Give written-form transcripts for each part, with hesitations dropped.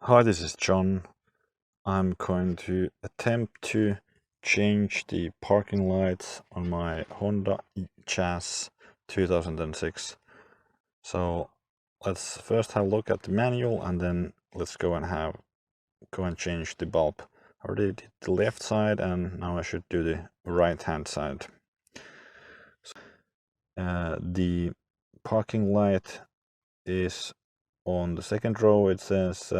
Hi, this is John. I'm going to attempt to change the parking lights on my Honda Jazz 2006. So let's first have a look at the manual and then let's go and change the bulb. I already did the left side and now I should do the right hand side. The parking light is on the second row. It says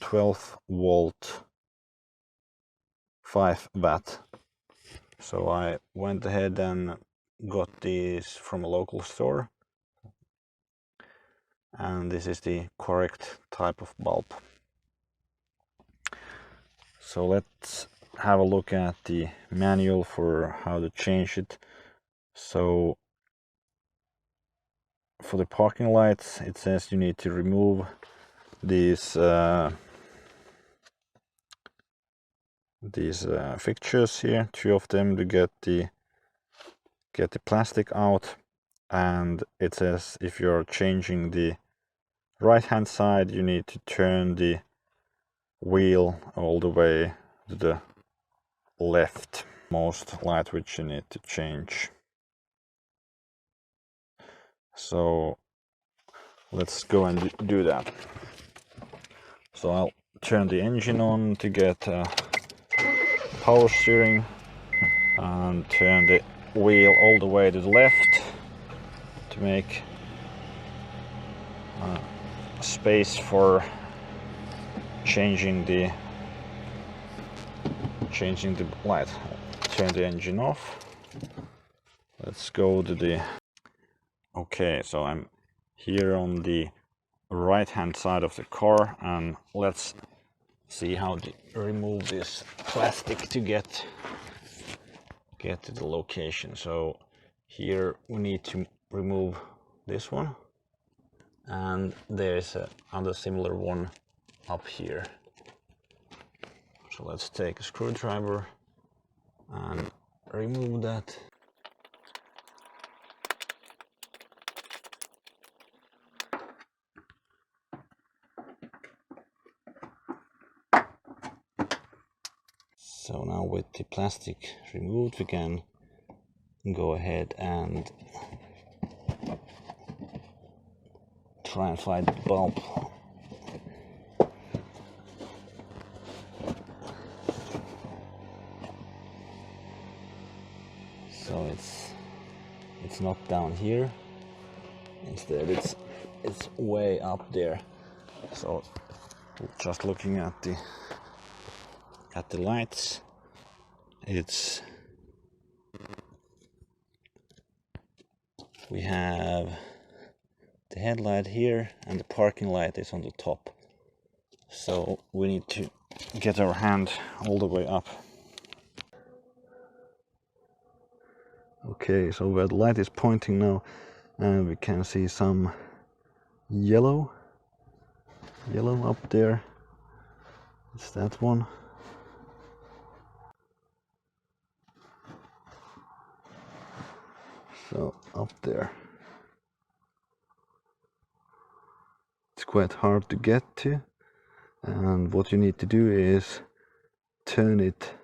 12 volt 5 watt. So I went ahead and got these from a local store, and this is the correct type of bulb. So let's have a look at the manual for how to change it. So for the parking lights, it says you need to remove these fixtures here, two of them, to get the plastic out. And it says if you're changing the right hand side, you need to turn the wheel all the way to the left. Most light which you need to change. So let's go and do that. So I'll turn the engine on to get power steering and turn the wheel all the way to the left to make space for changing the light. Turn the engine off. Let's go to the... Okay, so I'm here on the right hand side of the car, and let's see how to remove this plastic to get to the location. So here we need to remove this one, and there's another similar one up here. So let's take a screwdriver and remove that. So now with the plastic removed, we can go ahead and try and find the bulb. So it's not down here. Instead, it's way up there. So just looking at the lights, we have the headlight here and the parking light is on the top. So we need to get our hand all the way up. Okay, so where the light is pointing now, and we can see some yellow up there. It's that one. So up there. It's quite hard to get to, and what you need to do is turn it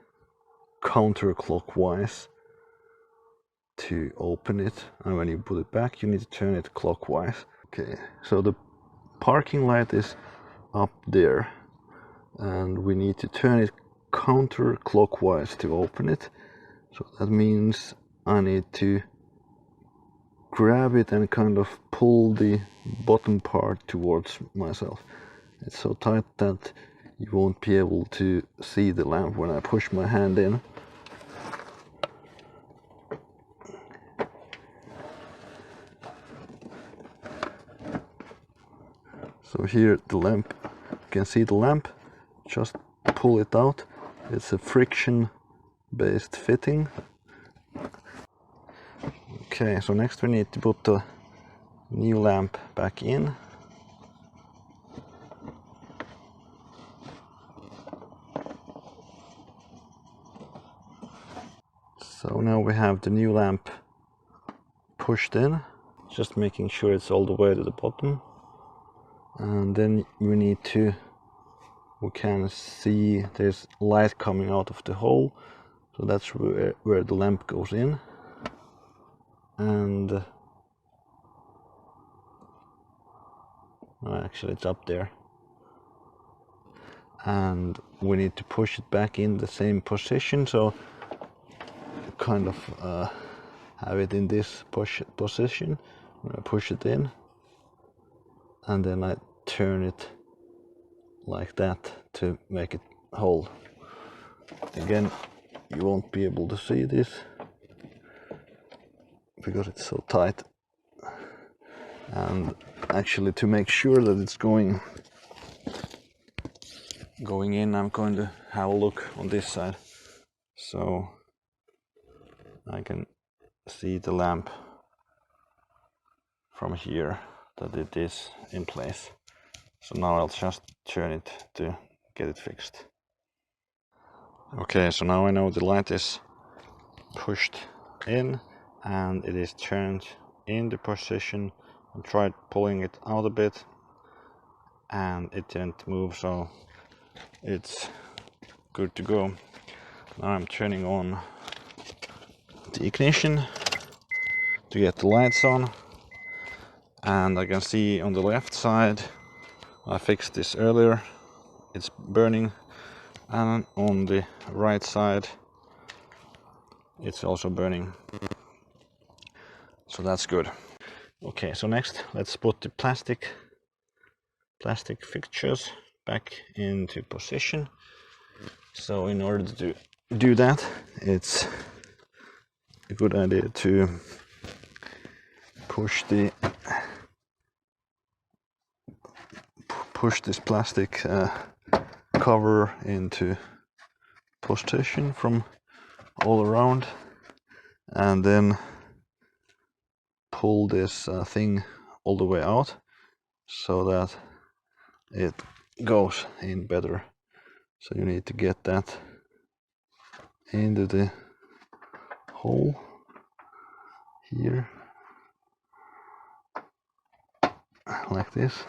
counterclockwise to open it, and when you put it back you need to turn it clockwise. Okay, so the parking light is up there and we need to turn it counterclockwise to open it. So that means I need to grab it and kind of pull the bottom part towards myself. It's so tight that you won't be able to see the lamp when I push my hand in. So here the lamp, you can see the lamp, just pull it out. It's a friction based fitting. Okay, so next we need to put the new lamp back in. So now we have the new lamp pushed in, just making sure it's all the way to the bottom. And then we need to we can see there's light coming out of the hole, so that's where the lamp goes in. And actually it's up there, and we need to push it back in the same position, so kind of have it in this position. I push it in, and then I turn it like that to make it hold. Again, you won't be able to see this because it's so tight. And actually, to make sure that it's going in, I'm going to have a look on this side, so I can see the lamp from here, that it is in place. So now I'll just turn it to get it fixed. Okay, so now I know the light is pushed in and it is turned in the position. I tried pulling it out a bit and it didn't move, so it's good to go. Now I'm turning on the ignition to get the lights on, and I can see on the left side, I fixed this earlier, it's burning, and on the right side it's also burning, so that's good. Okay, so next let's put the plastic fixtures back into position. So in order to do that, it's a good idea to push this plastic cover into position from all around, and then pull this thing all the way out so that it goes in better. So you need to get that into the hole here, like this,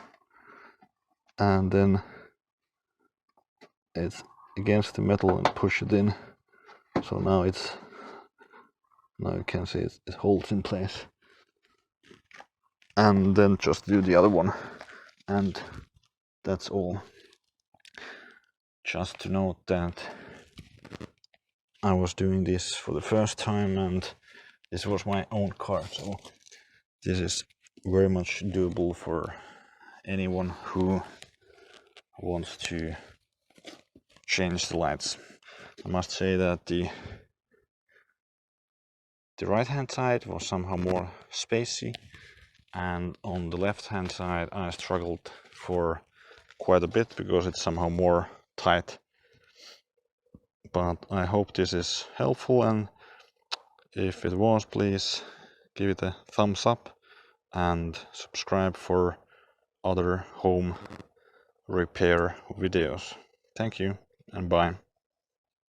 and then it's against the metal and push it in. So now you can see it holds in place. And then just do the other one, and that's all. Just to note that I was doing this for the first time, and this was my own car, so this is very much doable for anyone who wants to change the lights. I must say that the right hand side was somehow more spacey, and on the left hand side I struggled for quite a bit because it's somehow more tight. But I hope this is helpful, and if it was, please give it a thumbs up and subscribe for other home repair videos. Thank you and bye.